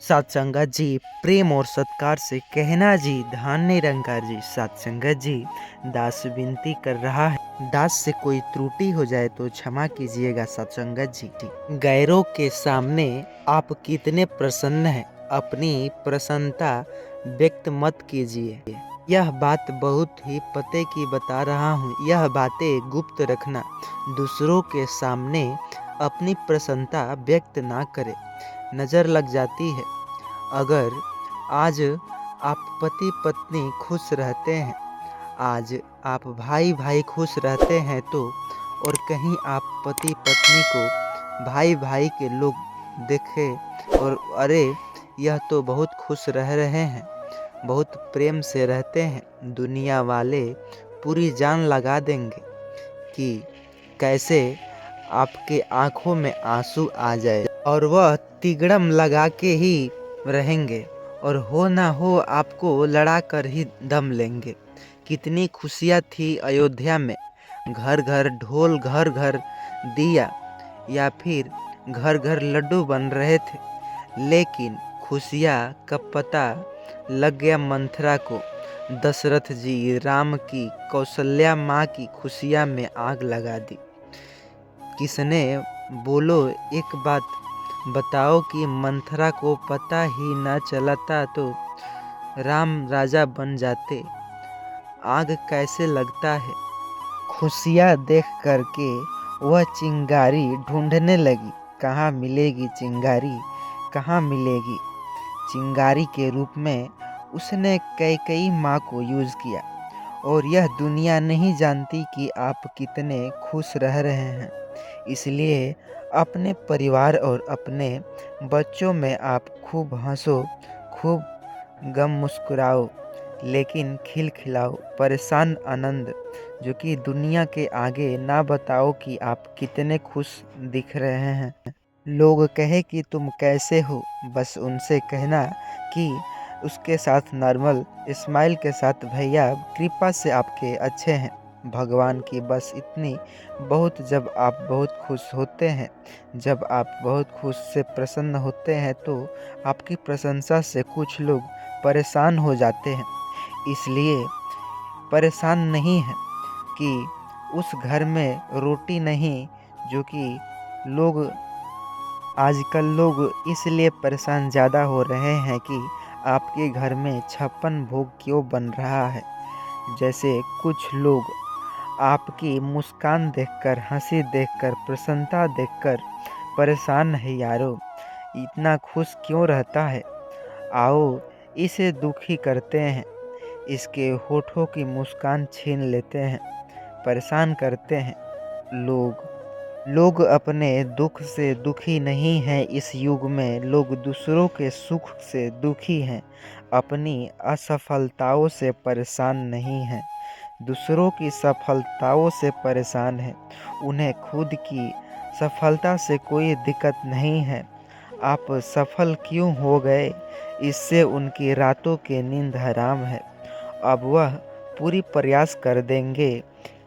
सत्संगत जी प्रेम और सत्कार से कहना जी ध्यान निरंकार जी। सत्संगत जी दास विनती कर रहा है, दास से कोई त्रुटि हो जाए तो क्षमा कीजिएगा सत्संगत जी। गैरों के सामने आप कितने प्रसन्न हैं, अपनी प्रसन्नता व्यक्त मत कीजिए। यह बात बहुत ही पते की बता रहा हूँ, यह बातें गुप्त रखना। दूसरों के सामने अपनी प्रसन्नता व्यक्त ना करें, नज़र लग जाती है। अगर आज आप पति पत्नी खुश रहते हैं, आज आप भाई भाई खुश रहते हैं तो और कहीं आप पति पत्नी को भाई भाई के लोग देखें और अरे यह तो बहुत खुश रह रहे हैं, बहुत प्रेम से रहते हैं, दुनिया वाले पूरी जान लगा देंगे कि कैसे आपके आंखों में आंसू आ जाए और वह तिगड़म लगा के ही रहेंगे और हो ना हो आपको लड़ा कर ही दम लेंगे। कितनी खुशियाँ थी अयोध्या में, घर घर ढोल, घर घर दिया, या फिर घर घर लड्डू बन रहे थे। लेकिन खुशियाँ का पता लग गया मंथरा को। दशरथ जी राम की, कौशल्या माँ की खुशियाँ में आग लगा दी। किसने, बोलो एक बात बताओ कि मंथरा को पता ही न चलता तो राम राजा बन जाते। आग कैसे लगता है। खुशियाँ देख करके वह चिंगारी ढूंढने लगी, कहाँ मिलेगी चिंगारी, कहाँ मिलेगी। चिंगारी के रूप में उसने कैकेयी माँ को यूज़ किया और यह दुनिया नहीं जानती कि आप कितने खुश रह रहे हैं। इसलिए अपने परिवार और अपने बच्चों में आप खूब हंसो, खूब गम मुस्कुराओ, लेकिन खिलखिलाओ, परेशान आनंद, जो कि दुनिया के आगे ना बताओ कि आप कितने खुश दिख रहे हैं। लोग कहे कि तुम कैसे हो, बस उनसे कहना कि उसके साथ नॉर्मल स्माइल के साथ भैया कृपा से आपके अच्छे हैं, भगवान की बस इतनी बहुत। जब आप बहुत खुश होते हैं, जब आप बहुत खुश से प्रसन्न होते हैं तो आपकी प्रशंसा से कुछ लोग परेशान हो जाते हैं। इसलिए परेशान नहीं है कि उस घर में रोटी नहीं, जो कि लोग आजकल लोग इसलिए परेशान ज़्यादा हो रहे हैं कि आपके घर में 56 भोग क्यों बन रहा है। जैसे कुछ लोग आपकी मुस्कान देखकर, हंसी देखकर, प्रसन्नता देखकर परेशान है। यारो इतना खुश क्यों रहता है, आओ इसे दुखी करते हैं, इसके होठों की मुस्कान छीन लेते हैं, परेशान करते हैं। लोग अपने दुख से दुखी नहीं हैं। इस युग में लोग दूसरों के सुख से दुखी हैं, अपनी असफलताओं से परेशान नहीं हैं, दूसरों की सफलताओं से परेशान हैं। उन्हें खुद की सफलता से कोई दिक्कत नहीं है। आप सफल क्यों हो गए, इससे उनकी रातों की नींद हराम है। अब वह पूरी प्रयास कर देंगे,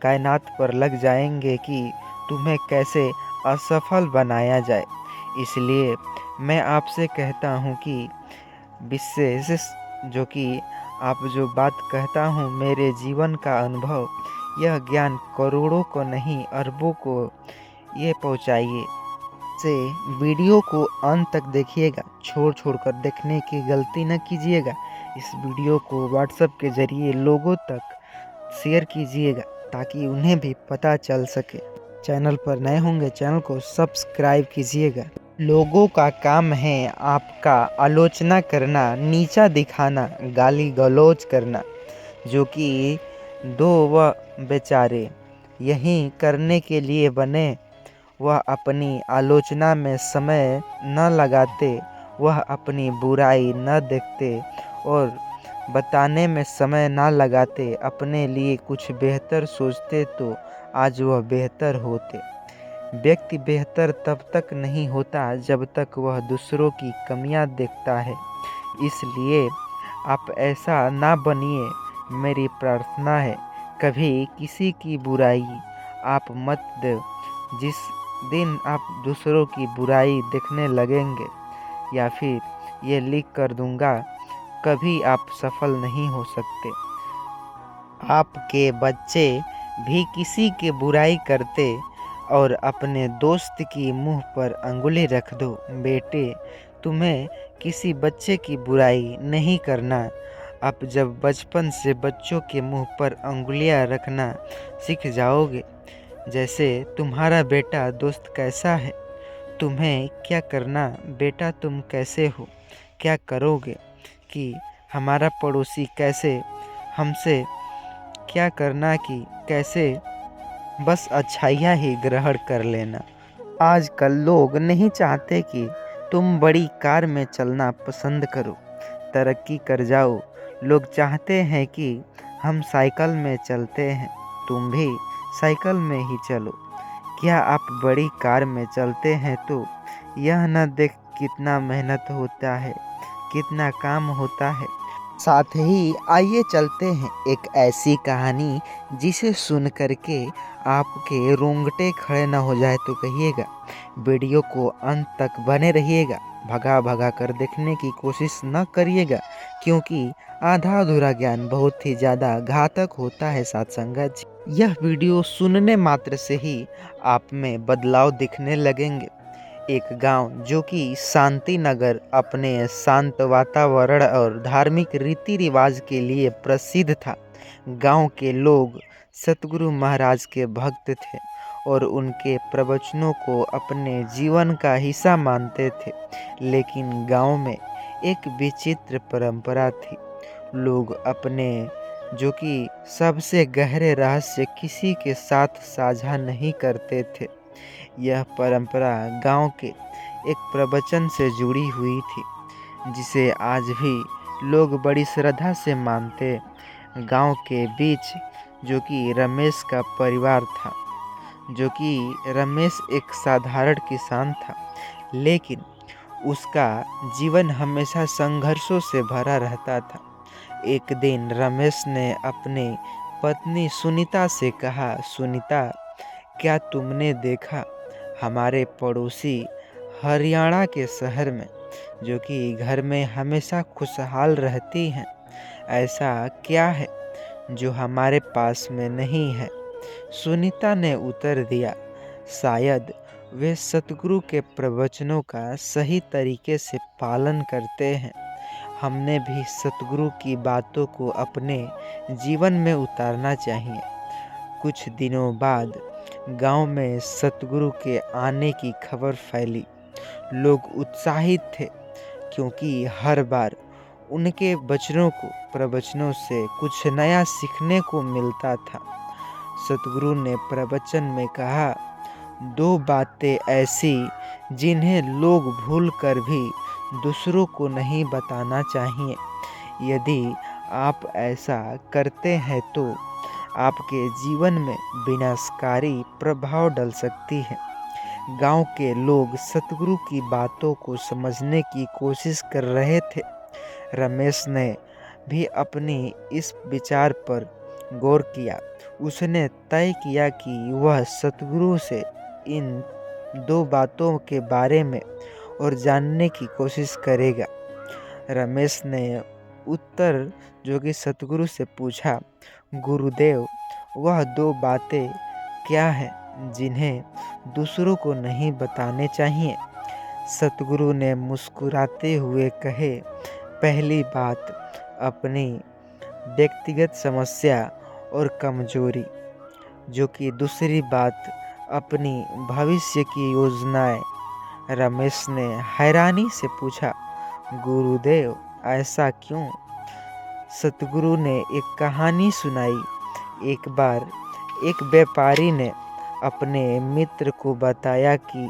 कायनात पर लग जाएंगे कि तुम्हें कैसे असफल बनाया जाए। इसलिए मैं आपसे कहता हूँ कि विशेष, जो कि आप जो बात कहता हूँ मेरे जीवन का अनुभव, यह ज्ञान करोड़ों को नहीं अरबों को ये पहुँचाइए। से वीडियो को अंत तक देखिएगा, छोड़ छोड़ कर देखने की गलती न कीजिएगा। इस वीडियो को व्हाट्सएप के ज़रिए लोगों तक शेयर कीजिएगा ताकि उन्हें भी पता चल सके। चैनल पर नए होंगे चैनल को सब्सक्राइब कीजिएगा। लोगों का काम है आपका आलोचना करना, नीचा दिखाना, गाली गलौज करना, जो कि दो वह बेचारे यही करने के लिए बने। वह अपनी आलोचना में समय न लगाते, वह अपनी बुराई न देखते और बताने में समय ना लगाते, अपने लिए कुछ बेहतर सोचते तो आज वह बेहतर होते। व्यक्ति बेहतर तब तक नहीं होता जब तक वह दूसरों की कमियां देखता है। इसलिए आप ऐसा ना बनिए, मेरी प्रार्थना है। कभी किसी की बुराई आप मत दे। जिस दिन आप दूसरों की बुराई देखने लगेंगे या फिर ये लिख कर दूंगा, कभी आप सफल नहीं हो सकते। आपके बच्चे भी किसी की बुराई करते और अपने दोस्त की मुंह पर अंगुली रख दो। बेटे, तुम्हें किसी बच्चे की बुराई नहीं करना। आप जब बचपन से बच्चों के मुंह पर अंगुलियां रखना सीख जाओगे, जैसे तुम्हारा बेटा दोस्त कैसा है, तुम्हें क्या करना, बेटा तुम कैसे हो, क्या करोगे, कि हमारा पड़ोसी कैसे, हमसे क्या करना कि कैसे, बस अच्छाइयाँ ही ग्रहण कर लेना। आजकल लोग नहीं चाहते कि तुम बड़ी कार में चलना पसंद करो, तरक्की कर जाओ। लोग चाहते हैं कि हम साइकिल में चलते हैं, तुम भी साइकिल में ही चलो। क्या आप बड़ी कार में चलते हैं तो यह न देख कितना मेहनत होता है, कितना काम होता है। साथ ही आइए चलते हैं एक ऐसी कहानी जिसे सुन करके आपके रोंगटे खड़े न हो जाए तो कहिएगा। वीडियो को अंत तक बने रहिएगा, भगा भगा कर देखने की कोशिश न करिएगा, क्योंकि आधा अधूरा ज्ञान बहुत ही ज़्यादा घातक होता है साथ संगत जी। यह वीडियो सुनने मात्र से ही आप में बदलाव दिखने लगेंगे। एक गांव जो कि शांति नगर अपने शांत वातावरण और धार्मिक रीति रिवाज के लिए प्रसिद्ध था। गांव के लोग सतगुरु महाराज के भक्त थे और उनके प्रवचनों को अपने जीवन का हिस्सा मानते थे। लेकिन गांव में एक विचित्र परंपरा थी। लोग अपने जो कि सबसे गहरे रहस्य किसी के साथ साझा नहीं करते थे। यह परंपरा गांव के एक प्रवचन से जुड़ी हुई थी, जिसे आज भी लोग बड़ी श्रद्धा से मानते। गांव के बीच जो कि रमेश का परिवार था, जो कि रमेश एक साधारण किसान था, लेकिन उसका जीवन हमेशा संघर्षों से भरा रहता था। एक दिन रमेश ने अपनी पत्नी सुनीता से कहा, सुनीता, क्या तुमने देखा हमारे पड़ोसी हरियाणा के शहर में जो कि घर में हमेशा खुशहाल रहती हैं, ऐसा क्या है जो हमारे पास में नहीं है? सुनीता ने उत्तर दिया, शायद वे सतगुरु के प्रवचनों का सही तरीके से पालन करते हैं। हमने भी सतगुरु की बातों को अपने जीवन में उतारना चाहिए। कुछ दिनों बाद गांव में सतगुरु के आने की खबर फैली। लोग उत्साहित थे, क्योंकि हर बार उनके प्रवचनों से कुछ नया सीखने को मिलता था। सतगुरु ने प्रवचन में कहा, दो बातें ऐसी जिन्हें लोग भूल कर भी दूसरों को नहीं बताना चाहिए। यदि आप ऐसा करते हैं तो आपके जीवन में विनाशकारी प्रभाव डल सकती है। गांव के लोग सतगुरु की बातों को समझने की कोशिश कर रहे थे। रमेश ने भी अपनी इस विचार पर गौर किया। उसने तय किया कि वह सतगुरु से इन दो बातों के बारे में और जानने की कोशिश करेगा। रमेश ने उत्तर जो कि सतगुरु से पूछा, गुरुदेव, वह दो बातें क्या हैं जिन्हें दूसरों को नहीं बताने चाहिए? सतगुरु ने मुस्कुराते हुए कहे, पहली बात अपनी व्यक्तिगत समस्या और कमजोरी, जो कि दूसरी बात अपनी भविष्य की योजनाएं। रमेश ने हैरानी से पूछा, गुरुदेव, ऐसा क्यों? सतगुरु ने एक कहानी सुनाई। एक बार एक व्यापारी ने अपने मित्र को बताया कि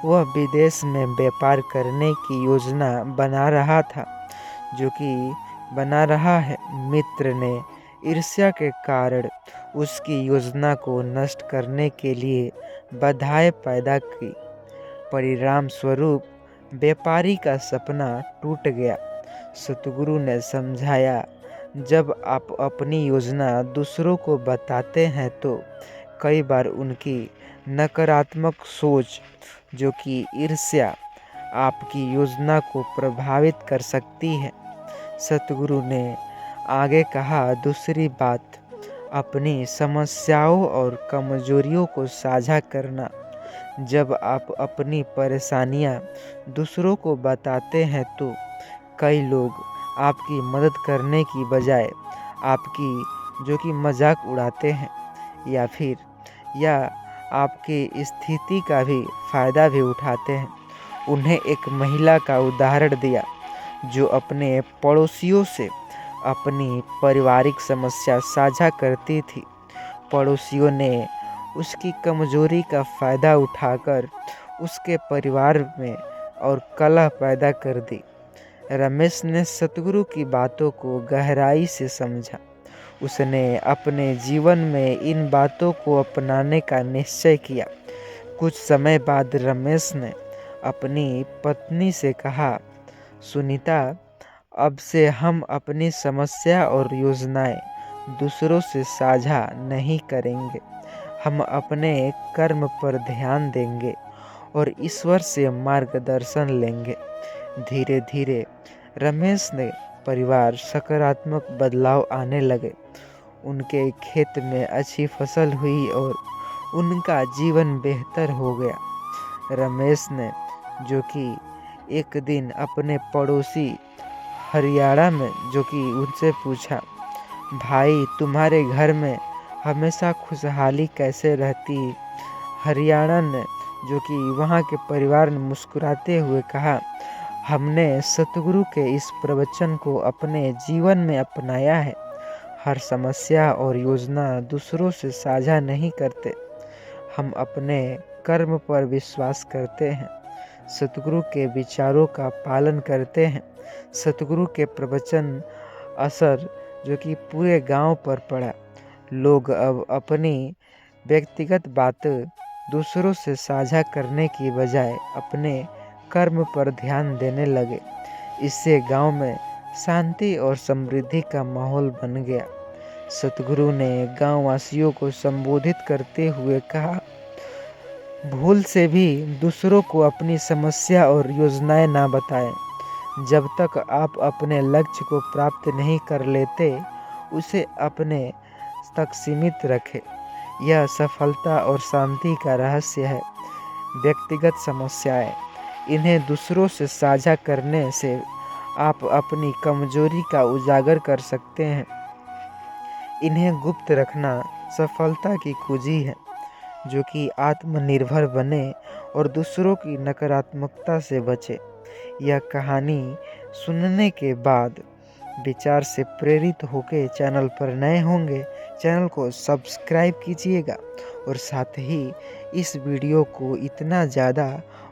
वह विदेश में व्यापार करने की योजना बना रहा है। मित्र ने ईर्ष्या के कारण उसकी योजना को नष्ट करने के लिए बाधाएं पैदा की। परिणाम स्वरूप व्यापारी का सपना टूट गया। सतगुरु ने समझाया, जब आप अपनी योजना दूसरों को बताते हैं तो कई बार उनकी नकारात्मक सोच, जो कि ईर्ष्या, आपकी योजना को प्रभावित कर सकती है। सतगुरु ने आगे कहा, दूसरी बात, अपनी समस्याओं और कमजोरियों को साझा करना। जब आप अपनी परेशानियां दूसरों को बताते हैं तो कई लोग आपकी मदद करने की बजाय आपकी जो कि मजाक उड़ाते हैं या आपकी स्थिति का भी फायदा भी उठाते हैं। उन्हें एक महिला का उदाहरण दिया जो अपने पड़ोसियों से अपनी पारिवारिक समस्या साझा करती थी। पड़ोसियों ने उसकी कमजोरी का फायदा उठाकर उसके परिवार में और कलह पैदा कर दी। रमेश ने सतगुरु की बातों को गहराई से समझा। उसने अपने जीवन में इन बातों को अपनाने का निश्चय किया। कुछ समय बाद रमेश ने अपनी पत्नी से कहा, सुनीता, अब से हम अपनी समस्या और योजनाएं दूसरों से साझा नहीं करेंगे। हम अपने कर्म पर ध्यान देंगे और ईश्वर से मार्गदर्शन लेंगे। धीरे धीरे रमेश ने परिवार सकारात्मक बदलाव आने लगे। उनके खेत में अच्छी फसल हुई और उनका जीवन बेहतर हो गया। रमेश ने जो कि एक दिन अपने पड़ोसी हरियाणा में जो कि उनसे पूछा, भाई तुम्हारे घर में हमेशा खुशहाली कैसे रहती? हरियाणा ने जो कि वहाँ के परिवार ने मुस्कुराते हुए कहा, हमने सतगुरु के इस प्रवचन को अपने जीवन में अपनाया है। हर समस्या और योजना दूसरों से साझा नहीं करते, हम अपने कर्म पर विश्वास करते हैं, सतगुरु के विचारों का पालन करते हैं। सतगुरु के प्रवचन असर जो कि पूरे गांव पर पड़ा। लोग अब अपनी व्यक्तिगत बातें दूसरों से साझा करने की बजाय अपने कर्म पर ध्यान देने लगे। इससे गांव में शांति और समृद्धि का माहौल बन गया। सतगुरु ने गांव वासियों को संबोधित करते हुए कहा, भूल से भी दूसरों को अपनी समस्या और योजनाएं ना बताएं। जब तक आप अपने लक्ष्य को प्राप्त नहीं कर लेते, उसे अपने तक सीमित रखें। यह सफलता और शांति का रहस्य है। व्यक्तिगत समस्याएं, इन्हें दूसरों से साझा करने से आप अपनी कमजोरी का उजागर कर सकते हैं। इन्हें गुप्त रखना सफलता की कुंजी है। जो कि आत्मनिर्भर बने और दूसरों की नकारात्मकता से बचे। यह कहानी सुनने के बाद विचार से प्रेरित होकर चैनल पर नए होंगे, चैनल को सब्सक्राइब कीजिएगा और साथ ही इस वीडियो को इतना ज़्यादा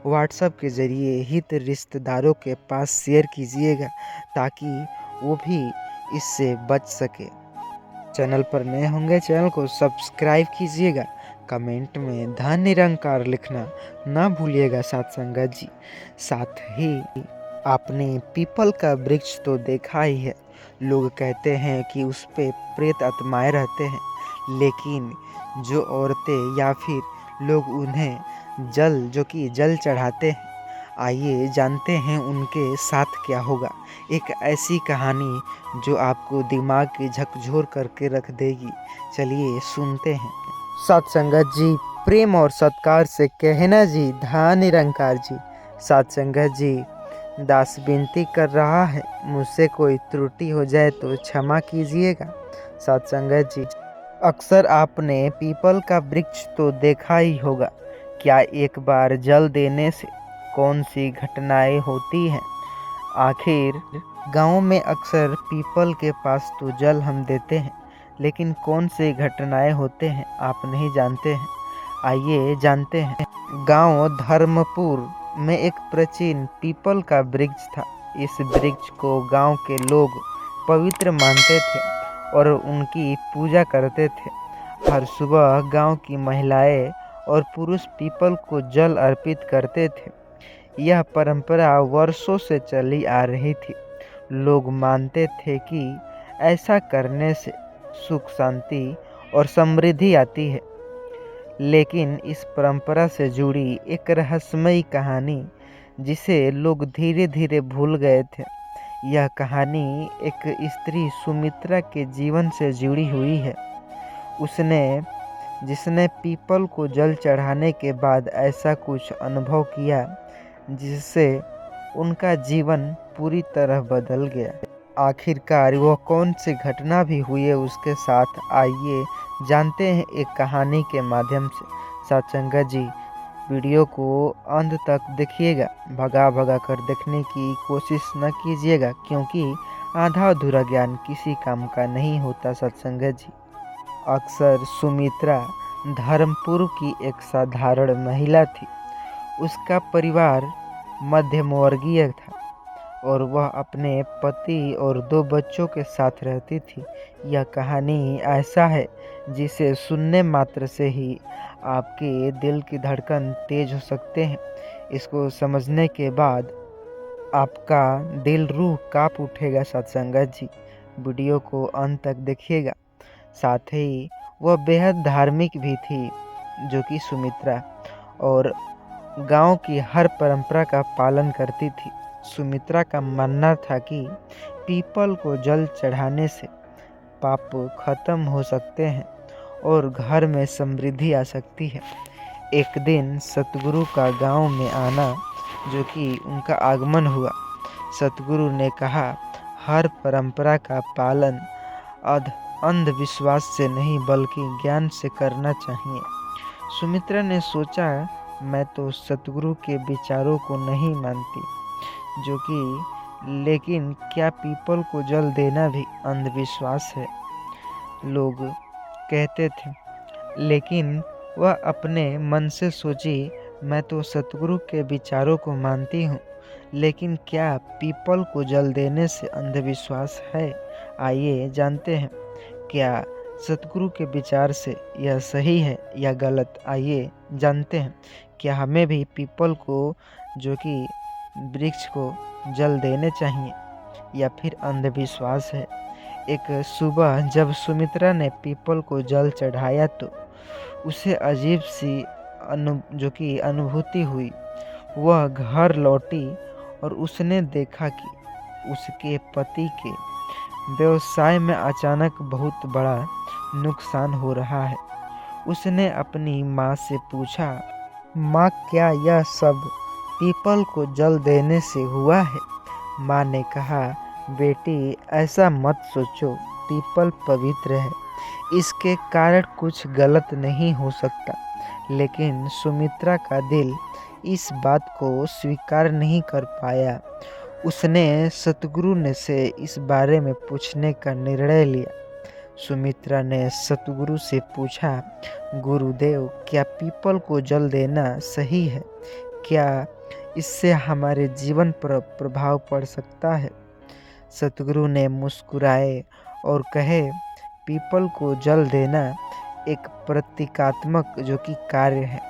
व्हाट्सएप के ज़रिए हित रिश्तेदारों के पास शेयर कीजिएगा ताकि वो भी इससे बच सके। चैनल पर नए होंगे, चैनल को सब्सक्राइब कीजिएगा। कमेंट में धन निरंकार लिखना ना भूलिएगा साथ संगत जी। साथ ही आपने पीपल का वृक्ष तो देखा ही है। लोग कहते हैं कि उस पे प्रेत आत्माएं रहते हैं, लेकिन जो औरतें या फिर लोग उन्हें जल चढ़ाते हैं, आइए जानते हैं उनके साथ क्या होगा। एक ऐसी कहानी जो आपको दिमाग की झकझोर करके रख देगी। चलिए सुनते हैं। सत्संगत जी, प्रेम और सत्कार से कहना जी, धन निरंकार जी। सत्संगत जी, दास विनती कर रहा है, मुझसे कोई त्रुटि हो जाए तो क्षमा कीजिएगा। सत्संगत जी, अक्सर आपने पीपल का वृक्ष तो देखा ही होगा। क्या एक बार जल देने से कौन सी घटनाएं होती हैं? आखिर गांव में अक्सर पीपल के पास तो जल हम देते हैं, लेकिन कौन से घटनाएं होते हैं आप नहीं जानते हैं। आइए जानते हैं। गांव धर्मपुर में एक प्राचीन पीपल का वृक्ष था। इस वृक्ष को गांव के लोग पवित्र मानते थे और उनकी पूजा करते थे। हर सुबह गांव की महिलाएं और पुरुष पीपल को जल अर्पित करते थे। यह परंपरा वर्षों से चली आ रही थी। लोग मानते थे कि ऐसा करने से सुख, शांति और समृद्धि आती है। लेकिन इस परंपरा से जुड़ी एक रहस्यमयी कहानी जिसे लोग धीरे धीरे भूल गए थे। यह कहानी एक स्त्री सुमित्रा के जीवन से जुड़ी हुई है। उसने जिसने पीपल को जल चढ़ाने के बाद ऐसा कुछ अनुभव किया जिससे उनका जीवन पूरी तरह बदल गया। आखिरकार वह कौन सी घटना भी हुई है उसके साथ, आइए जानते हैं एक कहानी के माध्यम से। सत्संगत जी, वीडियो को अंत तक देखिएगा, भगा भगा कर देखने की कोशिश न कीजिएगा, क्योंकि आधा अधूरा ज्ञान किसी काम का नहीं होता। सत्संगत जी, अक्सर सुमित्रा धर्मपुर की एक साधारण महिला थी। उसका परिवार मध्यमवर्गीय था और वह अपने पति और 2 बच्चों के साथ रहती थी। यह कहानी ऐसा है जिसे सुनने मात्र से ही आपके दिल की धड़कन तेज हो सकते हैं। इसको समझने के बाद आपका दिल रूह कांप उठेगा। सत्संगत जी, वीडियो को अंत तक देखिएगा। साथ ही वह बेहद धार्मिक भी थी, जो कि सुमित्रा, और गांव की हर परंपरा का पालन करती थी। सुमित्रा का मानना था कि पीपल को जल चढ़ाने से पाप खत्म हो सकते हैं और घर में समृद्धि आ सकती है। एक दिन सतगुरु का गांव में आना, जो कि उनका आगमन हुआ। सतगुरु ने कहा, हर परंपरा का पालन अंधविश्वास से नहीं बल्कि ज्ञान से करना चाहिए। सुमित्रा ने सोचा, मैं तो सतगुरु के विचारों को नहीं मानती, जो कि लेकिन क्या पीपल को जल देना भी अंधविश्वास है? लोग कहते थे। लेकिन वह अपने मन से सोची, मैं तो सतगुरु के विचारों को मानती हूँ, लेकिन क्या पीपल को जल देने से अंधविश्वास है? आइए जानते हैं, क्या सतगुरु के विचार से यह सही है या गलत? आइए जानते हैं, क्या हमें भी पीपल को, जो कि वृक्ष को, जल देने चाहिए या फिर अंधविश्वास है? एक सुबह जब सुमित्रा ने पीपल को जल चढ़ाया तो उसे अजीब सी जो कि अनुभूति हुई। वह घर लौटी और उसने देखा कि उसके पति के व्यवसाय में अचानक बहुत बड़ा नुकसान हो रहा है। उसने अपनी माँ से पूछा, माँ, क्या यह सब पीपल को जल देने से हुआ है? माँ ने कहा, बेटी, ऐसा मत सोचो, पीपल पवित्र है, इसके कारण कुछ गलत नहीं हो सकता। लेकिन सुमित्रा का दिल इस बात को स्वीकार नहीं कर पाया। उसने सतगुरु से इस बारे में पूछने का निर्णय लिया। सुमित्रा ने सतगुरु से पूछा, गुरुदेव, क्या पीपल को जल देना सही है? क्या इससे हमारे जीवन पर प्रभाव पड़ सकता है? सतगुरु ने मुस्कुराए और कहे, पीपल को जल देना एक प्रतीकात्मक, जो कि कार्य है,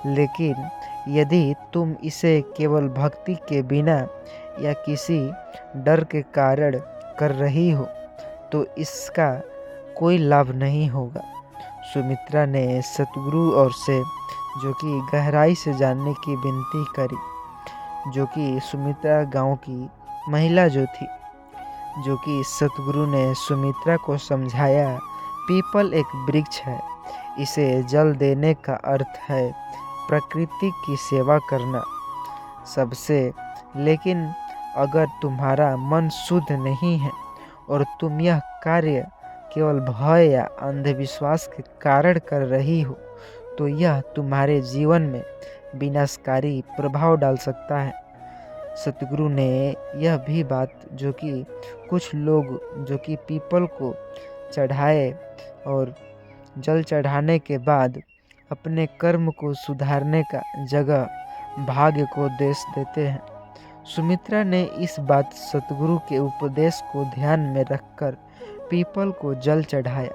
लेकिन यदि तुम इसे केवल भक्ति के बिना या किसी डर के कारण कर रही हो तो इसका कोई लाभ नहीं होगा। सुमित्रा ने सतगुरु और से, जो कि गहराई से जानने की विनती करी, जो कि सुमित्रा गांव की महिला जो थी, जो कि सतगुरु ने सुमित्रा को समझाया, पीपल एक वृक्ष है, इसे जल देने का अर्थ है प्रकृति की सेवा करना सबसे। लेकिन अगर तुम्हारा मन शुद्ध नहीं है और तुम यह कार्य केवल भय या अंधविश्वास के कारण कर रही हो तो यह तुम्हारे जीवन में विनाशकारी प्रभाव डाल सकता है। सतगुरु ने यह भी बात, जो कि कुछ लोग जो कि पीपल को चढ़ाए और जल चढ़ाने के बाद अपने कर्म को सुधारने का जगह भाग्य को देश देते हैं। सुमित्रा ने इस बात सतगुरु के उपदेश को ध्यान में रखकर पीपल को जल चढ़ाया।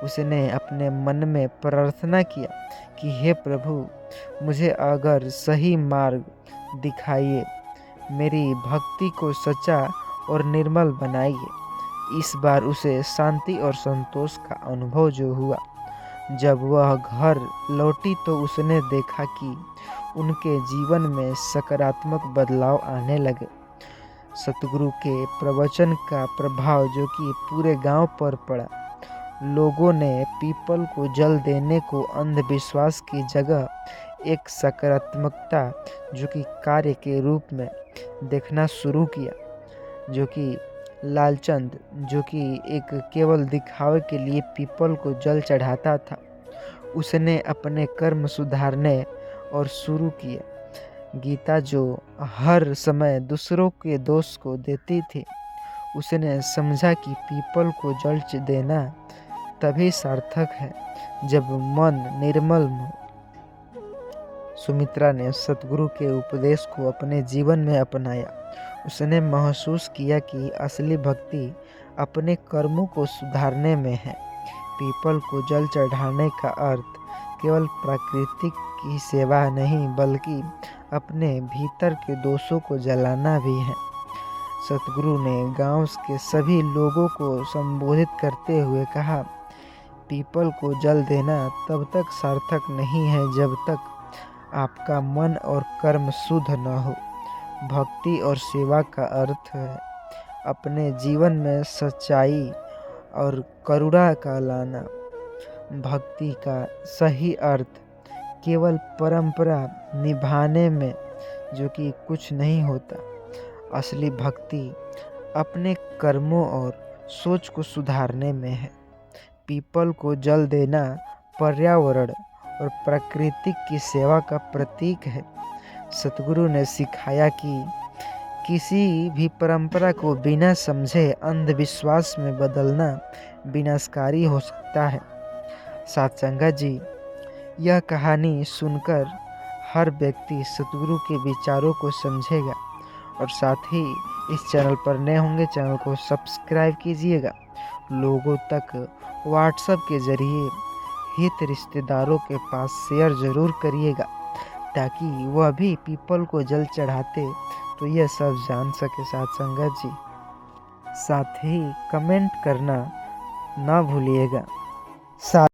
उसने अपने मन में प्रार्थना किया कि हे प्रभु, मुझे अगर सही मार्ग दिखाइए, मेरी भक्ति को सच्चा और निर्मल बनाइए। इस बार उसे शांति और संतोष का अनुभव जो हुआ। जब वह घर लौटी तो उसने देखा कि उनके जीवन में सकारात्मक बदलाव आने लगे। सतगुरु के प्रवचन का प्रभाव जो कि पूरे गांव पर पड़ा। लोगों ने पीपल को जल देने को अंधविश्वास की जगह एक सकारात्मकता जो कि कार्य के रूप में देखना शुरू किया। जो कि लालचंद जो कि एक केवल दिखावे के लिए पीपल को जल चढ़ाता था, उसने अपने कर्म सुधारने और शुरू किया। गीता जो हर समय दूसरों के दोष को देती थी, उसने समझा कि पीपल को जल देना तभी सार्थक है जब मन निर्मल हो। सुमित्रा ने सतगुरु के उपदेश को अपने जीवन में अपनाया। उसने महसूस किया कि असली भक्ति अपने कर्मों को सुधारने में है। पीपल को जल चढ़ाने का अर्थ केवल प्राकृतिक की सेवा नहीं बल्कि अपने भीतर के दोषों को जलाना भी है। सतगुरु ने गांव के सभी लोगों को संबोधित करते हुए कहा, पीपल को जल देना तब तक सार्थक नहीं है जब तक आपका मन और कर्म शुद्ध न हो। भक्ति और सेवा का अर्थ है अपने जीवन में सच्चाई और करुणा का लाना। भक्ति का सही अर्थ केवल परंपरा निभाने में जो कि कुछ नहीं होता। असली भक्ति अपने कर्मों और सोच को सुधारने में है। पीपल को जल देना पर्यावरण और प्रकृति की सेवा का प्रतीक है। सतगुरु ने सिखाया कि किसी भी परंपरा को बिना समझे अंधविश्वास में बदलना विनाशकारी हो सकता है। साथ संगत जी, यह कहानी सुनकर हर व्यक्ति सतगुरु के विचारों को समझेगा और साथ ही इस चैनल पर नए होंगे, चैनल को सब्सक्राइब कीजिएगा। लोगों तक व्हाट्सएप के जरिए हित रिश्तेदारों के पास शेयर ज़रूर करिएगा ताकि वह भी पीपल को जल चढ़ाते तो यह सब जान सके। साथ संगत जी, साथ ही कमेंट करना ना भूलिएगा। साथ